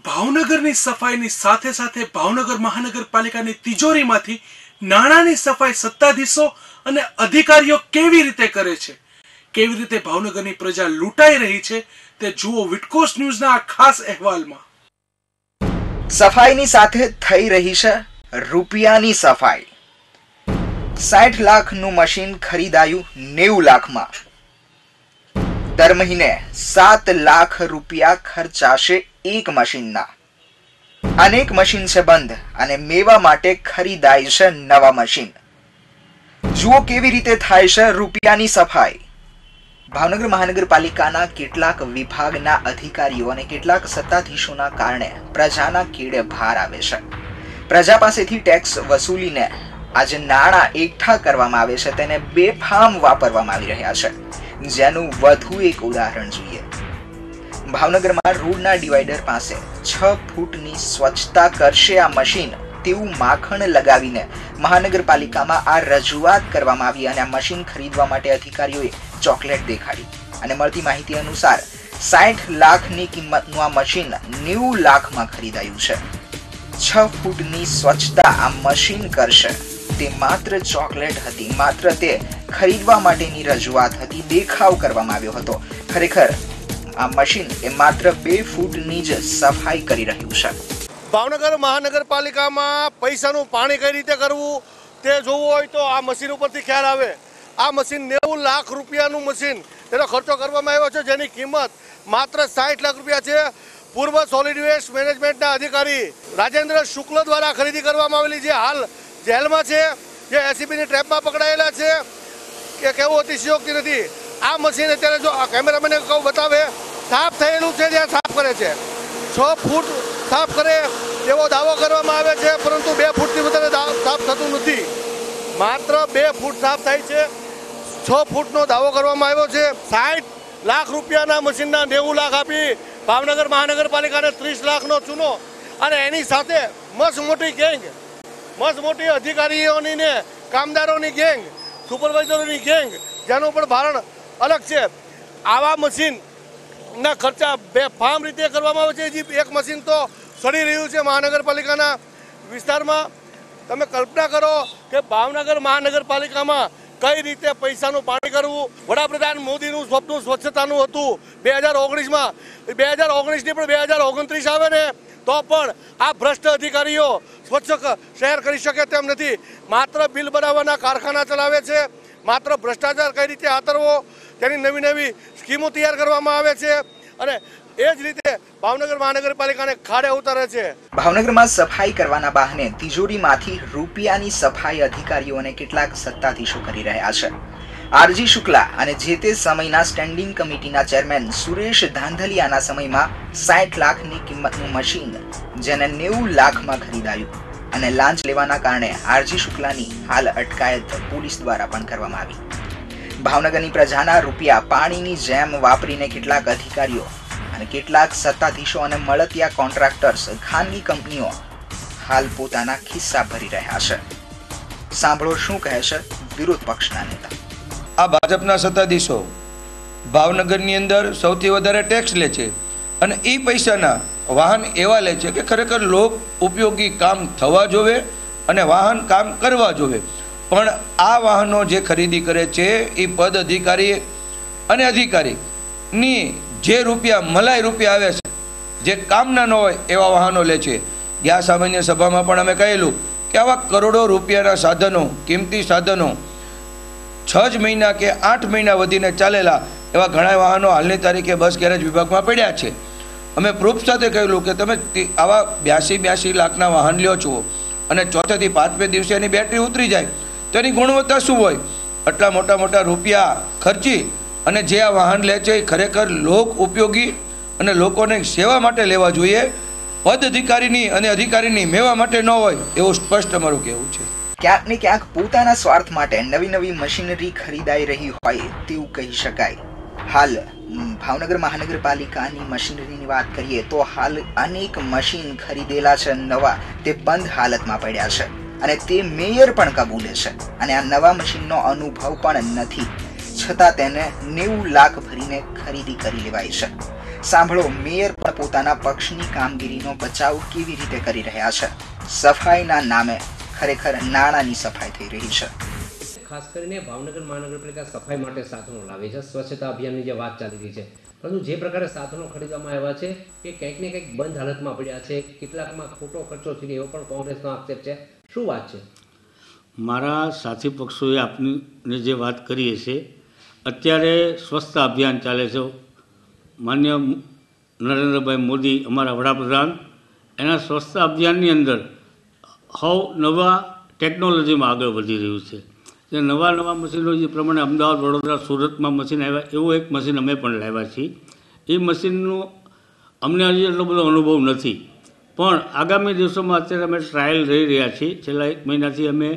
ભાવનગરની સફાઈની સાથે સાથે ભાવનગર મહાનગરપાલિકાની તિજોરીમાંથી નાણાંની સફાઈ સત્તાધીશો અને અધિકારીઓ કેવી રીતે કરે છે, કેવી રીતે ભાવનગરની પ્રજા લૂંટાઈ રહી છે, તે જુઓ વિટકોસ ન્યૂઝના આ ખાસ અહેવાલમાં. સફાઈની સાથે થઈ રહી છે રૂપિયાની સફાઈ. 60 લાખનું મશીન ખરીદાયું 90 લાખમાં. દર મહિને 7 લાખ રૂપિયા ખર્ચાશે એક મશીનના. અનેક મશીન છે બંધ અને મેવા માટે ખરીદાય છે નવા મશીન. જુઓ કેવી રીતે થાય છે રૂપિયાની સફાઈ. ભાવનગર મહાનગરપાલિકાના કેટલાક વિભાગના અધિકારીઓ અને કેટલાક સત્તાધીશોના કારણે પ્રજાના કેડે ભાર આવે છે. પ્રજા પાસેથી ટેક્સ વસૂલીને આજે નાણાં એકઠા કરવામાં આવે છે તેને બેફામ વાપરવામાં આવી રહ્યા છે. જેનું વધુ એક ઉદાહરણ જોઈએ. ભાવનગરમાં રોડના ડિવાઈડર પાસે 6 ફૂટની સ્વચ્છતા કરશે આ મશીન તેવું માખણ લગાવીને મહાનગરપાલિકામાં આ રજૂઆત કરવામાં આવી અને આ મશીન ખરીદવા માટે અધિકારીઓએ ચોકલેટ દેખાડી અને મળતી માહિતી અનુસાર 60 લાખની કિંમતનું આ મશીન 90 લાખમાં ખરીદાયું છે. 6 ફૂટની સ્વચ્છતા આ મશીન કરશે તે માત્ર ચોકલેટ હતી, માત્ર તે ખરીદવા માટેની રજૂઆત હતી, દેખાવ કરવામાં આવ્યો હતો. ખરેખર આ મશીન એ માત્ર 2 ફૂટની જ સફાઈ કરી રહ્યું છે. ભાવનગર મહાનગરપાલિકામાં પૈસાનું પાણી કઈ રીતે કરવું તે જોવું હોય તો આ મશીન ઉપરથી ખ્યાલ આવે. આ મશીન 90 લાખ રૂપિયાનું મશીન તેનો ખર્ચો કરવામાં આવ્યો છે, જેની કિંમત માત્ર 60 લાખ રૂપિયા છે. પૂર્વ સોલિડ વેસ્ટ મેનેજમેન્ટના અધિકારી રાજેન્દ્ર શુક્લ દ્વારા ખરીદી કરવામાં આવેલી જે હાલ જેલમાં છે, જે એસીબીની ટ્રેપમાં પકડાયેલા છે કે કેવું અતિશયોક્તિ નથી. આ મશીન અત્યારે જો આ કેમેરામેને કહું બતાવે, સાફ થયેલું છે, જ્યાં સાફ કરે છે 6 ફૂટ સાફ કરે એવો દાવો કરવામાં આવે છે, પરંતુ 2 ફૂટથી વધારે સાફ થતું નથી. માત્ર 2 ફૂટ સાફ થાય છે. 6 ફૂટનો દાવો કરવામાં આવ્યો છે. 60 લાખ રૂપિયાના મશીનના 90 લાખ આપી ભાવનગર મહાનગરપાલિકાને 30 લાખનો ચૂનો અને એની સાથે મસ્ત મોટી ગેંગ, મસ્ત મોટી અધિકારીઓની ને કામદારોની ગેંગ, સુપરવાઇઝરોની ગેંગ, જેનું પણ ભારણ અલગ છે. આવા મશીનના ખર્ચા બેફામ રીતે કરવામાં આવે છે. જે એક મશીન તો સડી રહ્યું છે મહાનગરપાલિકાના વિસ્તારમાં. તમે કલ્પના કરો કે ભાવનગર મહાનગરપાલિકામાં કઈ રીતે પૈસાનું પાણી કરવું. વડાપ્રધાન મોદીનું સ્વપ્ન સ્વચ્છતાનું હતું 2019માં. 2019ની પણ 2029 આવે ને તો પણ આ ભ્રષ્ટ અધિકારીઓ સ્વચ્છ શહેર કરી શકે તેમ નથી. માત્ર બિલ બનાવવાના કારખાના ચલાવે છે. માત્ર ભ્રષ્ટાચાર કઈ રીતે આતરવો તેની નવી નવી સ્કીમો તૈયાર કરવામાં આવે છે અને એ જ રીતે ભાવનગર મહાનગરપાલિકાને ખાડે ઉતારે છે. ભાવનગરમાં સફાઈ કરવાના બહાને તિજોરીમાંથી રૂપિયાની સફાઈ અધિકારીઓ અને કેટલાક સત્તાધીશો કરી રહ્યા છે. આરજી શુક્લા અને જે તે સમયના સ્ટેન્ડિંગ કમિટીના ચેરમેન સુરેશ ધાંધલિયાના સમયમાં 60 લાખની કિંમતનું મશીન જેને 90 લાખમાં ખરીદાયું અને લાંચ લેવાના કારણે આરજી શુક્લાની હાલ અટકાયત પોલીસ દ્વારા પણ કરવામાં આવી. ભાવનગરની પ્રજાના રૂપિયા પાણીની જેમ વાપરીને કેટલાક અધિકારીઓ અને કેટલાક સત્તાધીશો અને મળતિયા કોન્ટ્રાક્ટર્સ, ખાનગી કંપનીઓ હાલ પોતાના ખિસ્સા ભરી રહ્યા છે. સાંભળો શું કહે છે વિરોધ પક્ષના નેતા. આ ભાજપના સત્તાધીશો ભાવનગરની અંદર સૌથી વધારે ટેક્સ લે છે અને એ પૈસાના વાહન એવા લે છે કે ખરેખર લોક ઉપયોગી કામ થવા જોવે અને વાહન કામ કરવા જોવે. પણ આ વાહનો જે ખરીદી કરે છે એ પદ અધિકારી અને અધિકારીની જે રૂપિયા મલાઈ રૂપિયા આવે છે, જે કામના ન હોય એવા વાહનો લે છે. ગયા સામાન્ય સભામાં પણ અમે કહેલું કે આવા કરોડો રૂપિયાના સાધનો, કિંમતી સાધનો 6 મહિના કે 8 મહિના વધીને ચાલેલા એવા ઘણા વાહનો હાલની તારીખે બસ ગેરેજ વિભાગમાં પડ્યા છે. અમે પ્રૂફ સાથે કહેલું કે તમે આવા 82 લાખના વાહન લ્યો છો અને ચોથેથી 5મે દિવસે એની બેટરી ઉતરી જાય તો એની ગુણવત્તા શું હોય? આટલા મોટા રૂપિયા ખર્ચી અને જે આ વાહન લે છે એ ખરેખર લોક ઉપયોગી અને લોકોને સેવા માટે લેવા જોઈએ. પદ અધિકારીની અને અધિકારીની મેવા માટે ન હોય એવું સ્પષ્ટ અમારું કહેવું છે. ક્યાંક ને ક્યાંક પોતાના સ્વાર્થ માટે નવી મશીનરી ખરીદાઈ રહી હોય તેવું કહી શકાય. હાલ ભાવનગર મહાનગરપાલિકાની મશીનરીની વાત કરીએ તો હાલ અનેક મશીન ખરીદેલા છે નવા, તે બંધ હાલતમાં પડ્યા છે અને તે મેયર પણ કબૂલે છે અને આ નવા મશીનનો અનુભવ પણ નથી. છતાં તેને 90 લાખ ભરીને ખરીદી કરી લેવાઈ છે. સાંભળો મેયર પણ પોતાના પક્ષની કામગીરીનો બચાવ કેવી રીતે કરી રહ્યા છે. સફાઈના નામે ખરેખર નાણાંની સફાઈ થઈ રહી છે. ખાસ કરીને ભાવનગર મહાનગરપાલિકા સફાઈ માટે સાધનો લાવે છે. સ્વચ્છતા અભિયાનની જે વાત ચાલી રહી છે, પરંતુ જે પ્રકારે સાધનો ખરીદવામાં આવ્યા છે એ કંઈક ને કંઈક બંધ હાલતમાં પડ્યા છે. કેટલાકમાં ખોટો ખર્ચો થઈ રહ્યો, એવો પણ કોંગ્રેસનો આક્ષેપ છે. શું વાત છે? મારા સાથી પક્ષોએ આપને જે વાત કરીએ છે, અત્યારે સ્વચ્છતા અભિયાન ચાલે છે. માન્ય નરેન્દ્રભાઈ મોદી અમારા વડાપ્રધાન એના સ્વચ્છતા અભિયાનની અંદર નવા ટેકનોલોજીમાં આગળ વધી રહ્યું છે. જે નવા મશીનો જે પ્રમાણે અમદાવાદ, વડોદરા, સુરતમાં મશીન આવ્યા, એવું એક મશીન અમે પણ લાવ્યા છીએ. એ મશીનનો અમને હજી એટલો બધો અનુભવ નથી, પણ આગામી દિવસોમાં અત્યારે અમે ટ્રાયલ રહી રહ્યા છીએ. છેલ્લા 1 મહિનાથી અમે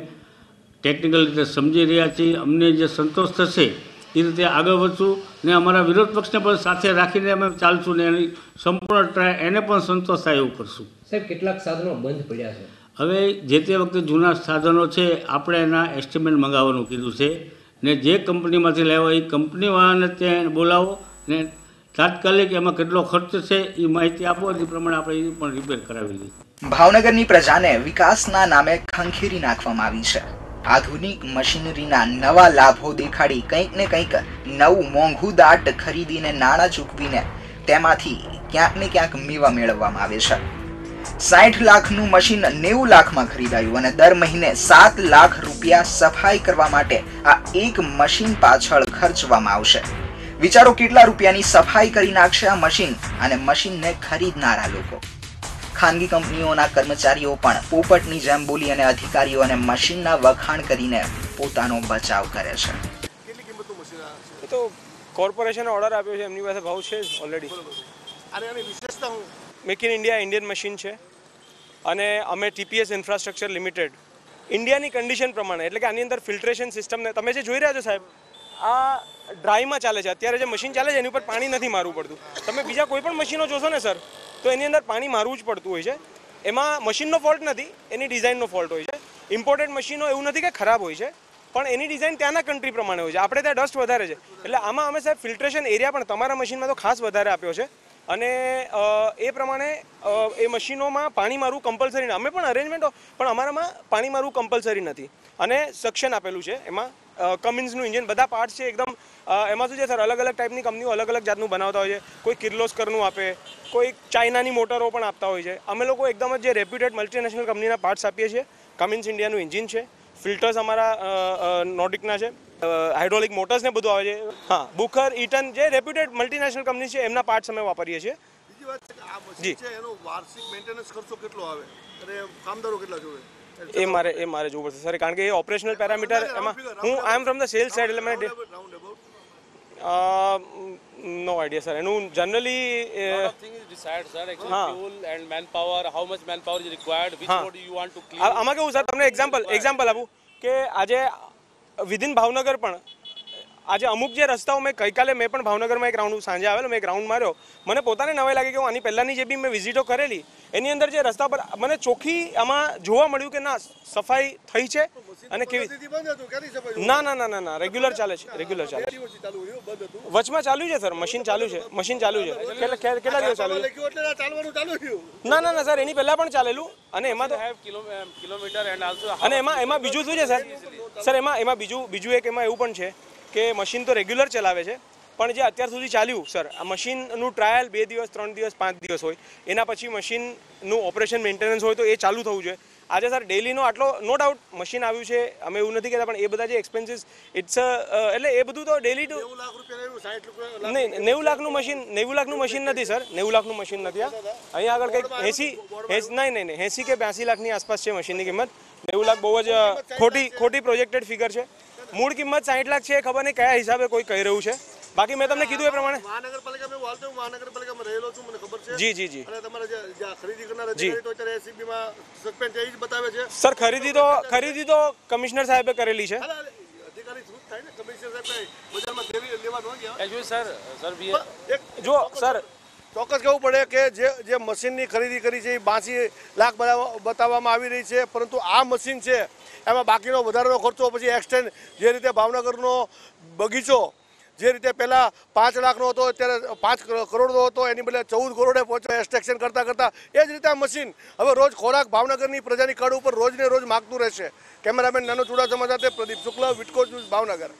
ટેકનિકલ રીતે સમજી રહ્યા છીએ. અમને જે સંતોષ થશે એ રીતે આગળ વધશું ને અમારા વિરોધ પક્ષને પણ સાથે રાખીને અમે ચાલશું ને એની સંપૂર્ણ ટ્રાય એને પણ સંતોષ થાય એવું કરશું. સાહેબ, કેટલાક સાધનો બંધ પડ્યા છે. હવે જે તે વખતે જૂના સાધનો છે, આપણે એના એસ્ટિમેટ મંગાવવાનું કીધું છે ને જે કંપનીમાંથી લાવ્યો એ કંપનીવાળાને ત્યાં બોલાવો ને તાત્કાલિક એમાં કેટલો ખર્ચ છે એ માહિતી આપો, એ પ્રમાણે આપણે એ પણ રિપેર કરાવી લઈએ. ભાવનગરની પ્રજાને વિકાસના નામે ખંખેરી નાખવામાં આવી છે. આધુનિક મશીનરીના નવા લાભો દેખાડી કંઈક ને કંઈક નવું મોંઘું દાટ ખરીદીને નાણાં ચૂકવીને તેમાંથી ક્યાંક ને ક્યાંક મેવા મેળવવામાં આવે છે. 60 લાખનું મશીન 90 લાખમાં ખરીદાયું અને દર મહિને 7 લાખ રૂપિયા સફાઈ કરવા માટે આ એક મશીન પાછળ ખર્ચવામાં આવશે. વિચારો કેટલા રૂપિયાની સફાઈ કરી નાખશે આ મશીન અને મશીનને ખરીદનારા લોકો. ખાનગી કંપનીઓના કર્મચારીઓ પણ પોપટની જેમ બોલી અને અધિકારીઓ અને મશીનના વખાણ કરીને પોતાનો બચાવ કરે છે. એ તો કોર્પોરેશને ઓર્ડર આપ્યો છે, એમની પાસે ભાવ છે ઓલરેડી. અને આની વિશેષતા હું make in India Indian machine છે અને અમે TPS ઇન્ફ્રાસ્ટ્રક્ચર લિમિટેડ ઇન્ડિયાની કન્ડિશન પ્રમાણે, એટલે કે આની અંદર ફિલ્ટ્રેશન સિસ્ટમને તમે જે જોઈ રહ્યા છો સાહેબ, આ ડ્રાયમાં ચાલે છે. અત્યારે જે મશીન ચાલે છે એની ઉપર પાણી નથી મારવું પડતું. તમે બીજા કોઈ પણ મશીનો જોશો ને સર, તો એની અંદર પાણી મારવું જ પડતું હોય છે. એમાં મશીનનો ફોલ્ટ નથી, એની ડિઝાઇનનો ફોલ્ટ હોય છે. ઇમ્પોર્ટેડ મશીનો એવું નથી કે ખરાબ હોય છે, પણ એની ડિઝાઇન ત્યાંના કન્ટ્રી પ્રમાણે હોય છે. આપણે ત્યાં ડસ્ટ વધારે છે, એટલે આમાં અમે સાહેબ ફિલ્ટ્રેશન એરિયા પણ તમારા મશીનમાં તો ખાસ વધારે આપ્યો છે અને એ પ્રમાણે એ મશીનોમાં પાણી મારવું કમ્પલસરી. અમે પણ અરેન્જમેન્ટો, પણ અમારામાં પાણી મારવું કમ્પલસરી નથી અને સક્શન આપેલું છે. એમાં કમિન્સનું ઇન્જિન, બધા પાર્ટ્સ છે એકદમ. એમાં શું છે સર, અલગ અલગ ટાઈપની કંપનીઓ અલગ અલગ જાતનું બનાવતા હોય છે. કોઈ કિર્લોસ્કરનું આપે, કોઈ ચાઇનાની મોટરો પણ આપતા હોય છે. અમે લોકો એકદમ જ જે રેપ્યુટેડ મલ્ટીનેશનલ કંપનીના પાર્ટ્સ આપીએ છીએ. કમિન્સ ઇન્ડિયાનું ઇન્જિન છે, ફિલ્ટર્સ અમારા નોર્ડિકના છે, હાઇડ્રોલિક મોટર્સ ને બધું આવે છે. હા, બુકર, ઇટન જે રેપ્યુટેડ મલ્ટીનેશનલ કંપની છે એમના પાર્ટ્સ અમે વાપરીએ છીએ. બીજી વાત છે કે આ મશીન છે એનો વાર્ષિક મેન્ટેનન્સ ખર્ચો કેટલો આવે અને કામદારો કેટલા જોવે? એ મારે જોવું પડશે સર, કારણ કે એ ઓપરેશનલ પેરામીટર એમાં હું I am from the sales side, એટલે મને નો આઈડિયા સર. એનું જનરલી આમાં કેવું સર, તમને એક્ઝામ્પલ આપું કે આજે વિધિન ભાવનગર પણ આજે અમુક જે રસ્તાઓ મેં ગઈકાલે મેં પણ ભાવનગરમાં એક રાઉન્ડ સાંજે આવેલો, મેં એક રાઉન્ડ માર્યો. મને પોતાને નવાઈ લાગી કે હું આની પહેલાંની જે બી મેં વિઝિટો કરેલી એની અંદર જે રસ્તા પર મને ચોખ્ખી આમાં જોવા મળ્યું કે ના સફાઈ થઈ છે અને કેવી. ના રેગ્યુલર ચાલે છે, રેગ્યુલર ચાલે છે. વચમાં ચાલ્યું છે સર, મશીન ચાલુ છે. કેટલા દિવસ ચાલુ છે? ના સર, એની પહેલા પણ ચાલેલું અને એમાં તો કિલોમીટર અને એમાં બીજું શું છે સર, એમાં બીજું એક એમાં એવું પણ છે કે મશીન તો રેગ્યુલર ચલાવે છે, પણ જે અત્યાર સુધી ચાલ્યું સર, આ મશીનનું ટ્રાયલ 2 દિવસ, 3 દિવસ, 5 દિવસ હોય, એના પછી મશીનનું ઓપરેશન મેન્ટેનન્સ હોય તો એ ચાલુ થવું જોઈએ. આજે સર ડેલીનો આટલો નો ડાઉટ મશીન આવ્યું છે, અમે એવું નથી કહેતા, પણ એ બધા જે એક્સપેન્સીસ ઇટ્સ એટલે એ બધું તો ડેલી ટુ 90 લાખનું મશીન નથી સર, 90 લાખનું મશીન નથી. અહીંયા આગળ કંઈક 80 કે 82 લાખની આસપાસ છે મશીનની કિંમત. 90 લાખ બહુ જ ખોટી પ્રોજેક્ટેડ ફિગર છે. મૂળ કિંમત 60 લાખ છે, ખબર નહીં કયા હિસાબે કોઈ કહી રહ્યું છે. બાકી મેં તમને કીધું એ પ્રમાણે મહાનગરપાલિકામાં રહેલો છું, મને ખબર છે. જી અને તમારા જે ખરીદી કરનાર અધિકારી તો અત્યારે એસીબીમાં સસ્પેન્ડ થઈ જ બતાવે છે સર. ખરીદી તો કમિશનર સાહેબે કરેલી છે. અધિકારી શું થાય ને, કમિશનર સાહેબ બજારમાં લેવા ન ગયા. જો સર ચોક્કસ કહેવું પડે કે જે મશીનની ખરીદી કરી છે એ 82 લાખ બતાવવામાં આવી રહી છે, પરંતુ આ મશીન છે એમાં બાકીનો વધારાનો ખર્ચો પછી એક્સટેન્ડ જે રીતે ભાવનગરનો બગીચો જે રીતે પહેલાં 5 લાખનો હતો અત્યારે 5 કરોડનો હતો એની બદલે 14 કરોડે પહોંચ્યો એક્સટ્રેક્શન કરતાં એ જ રીતે આ મશીન હવે રોજ ખોરાક ભાવનગરની પ્રજાની કડ ઉપર રોજને રોજ માગતું રહેશે. કેમેરામેન નાનો ચુડાસમા સાથે પ્રદીપ શુક્લ, વિટકો ન્યૂઝ, ભાવનગર.